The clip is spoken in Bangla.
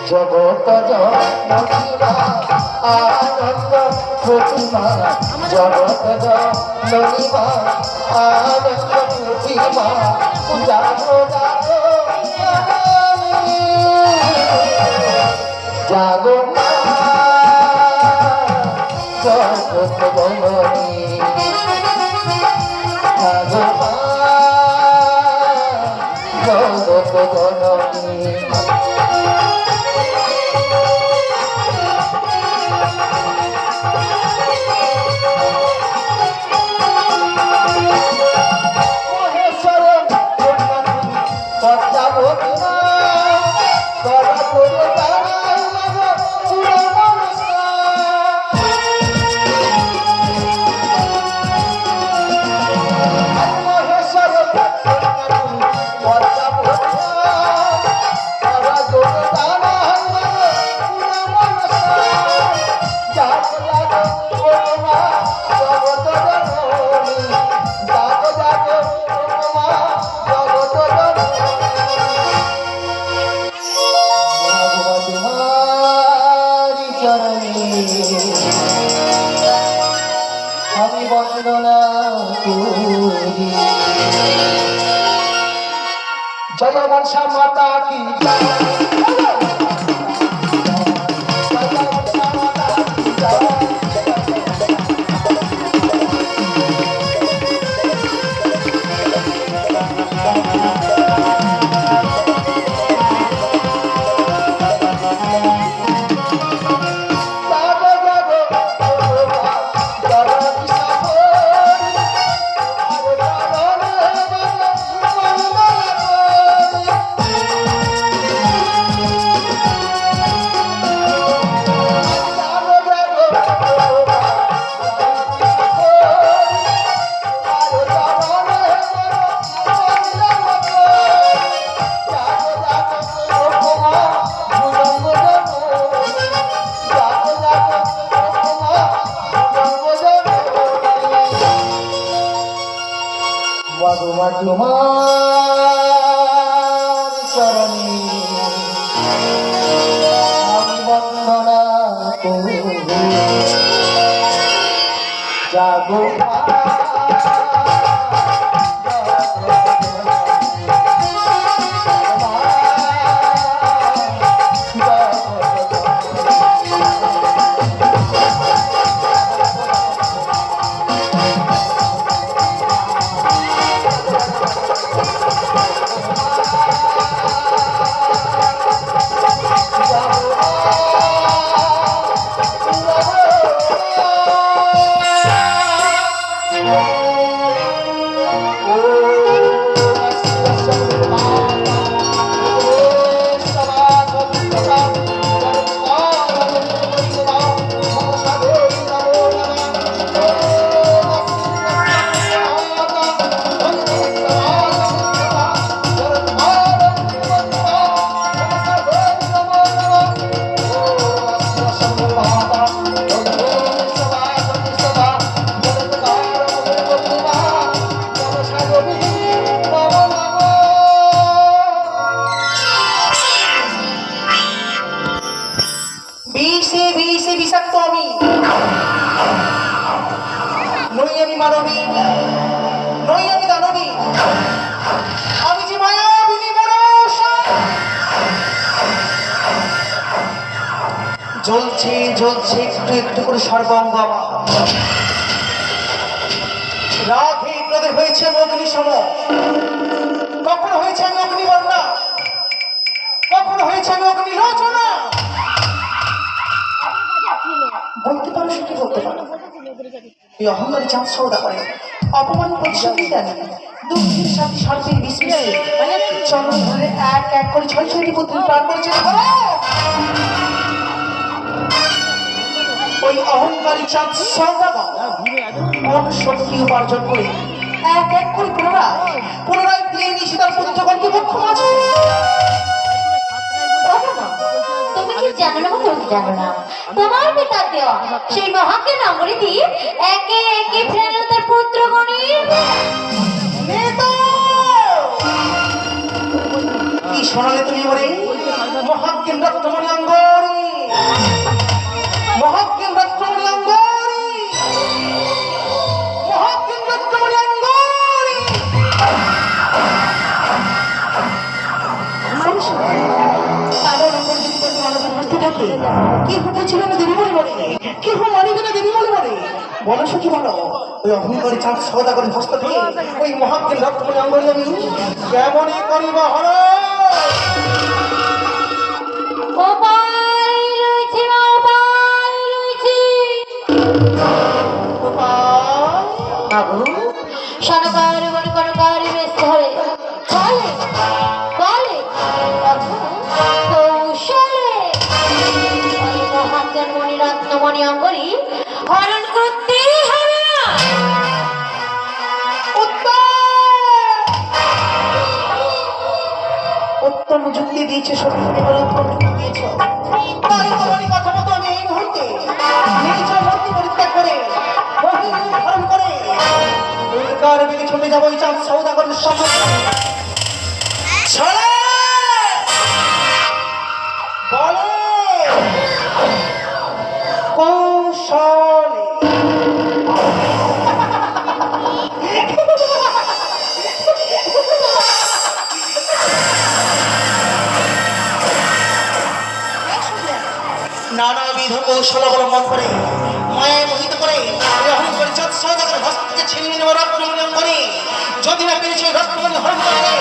জগত জননীমা আনন্দ প্রতিমা জগত জননীমা আনন্দ প্রতিমা জাগো জাগো জাগো মা জগত জননী জাগো মা জগত জননী আমি বন্দনা করি জয় মনসা মাতা কি তোমার চরণে আমি বন্দনা করি জাগো বিষাক্ত আমি নই, আমি মানবী নই, আমি দানবী, আমি যে মায়াবিনী মনসা। জ্বলছে জ্বলছে একটু একটু করে সর্বাঙ্গ আমার রাধে ক্রোধে হয়েছে আমি অগ্নিসম। কখনো হয়েছে আমি অগ্নিবর্ণা, কখনো হয়েছে আমি অগ্নিলোচনা। বলতে পারো সেটি বলতে পারো এই অহংকারী চাঁদ সৌদা করে অপমান পরিশ্রমী দেন দুঃখের সাথে সর্বের বিস্মিয়ে চরণ ধরে এক এক করে ছয় ছয়টি পুত্র প্রাণ করেছে। ওই অহংকারী চাঁদ সৌদাগর মন শক্তি উপার্জন করে এক এক করে পুনরায় দিয়ে নিয়েছে তার পুত্রগণকে পক্ষ মাঝে। জানো না তুমি জানো না তোমার পিতার দেওয়া সেই মহাকে নগরী দিয়ে একে একে ফেরো তার পুত্রগণের কি শোনালে তুমি বলে মহাজ্ঞান রত্নমণি অঙ্গরি, মহাজ্ঞান রত্নমণি অঙ্গরি, মহাজ্ঞান রত্নমণি অঙ্গরি। এমন অঙ্গর যদি কোনো মানুষের হাসতে থাকে কি হতেছিল না দেবী বলে বলে, কি মানিবে না দেবী বলে বলে, বলো সখী বলো। ওই অহংকারী চাঁদ সওদাগরের হস্ত থেকে ওই মহাজ্ঞান রত্নমণি অঙ্গরি আমি কেমনই করিব হর। উপায় রয়েছে মা, উপায় রয়েছে। বাবু সনকার বনকনকার বেশ ধরে চলে বলে তখন কৌশলে ওই মহাজ্ঞান মণি রত্নমণি অঙ্গরি হরণ করতেই হবে না। উত্তম যুক্তি দিয়েছে সত্যি, উত্তম যুক্তি দিয়েছ। তাই তোমারই কথা মতো আমি এই মুহূর্তে নিজ মূর্তি পরিত্যাগ করে মহিম ধারণ করে দুর্গার বেগে ছুটে যাবো ওই চাঁদ সওদাগরের সামনে। ছড়ে বলে কৌশলে নানাবিধ কৌশল অবলম্বন করে মায়ায় মোহিত করে অহংকারী চাঁদ সওদাগরের হস্ত থেকে ছিনিয়ে নেওয়া রত্নমণি অঙ্গরি যদি না পেরেছে রত্নমণি হরণ করে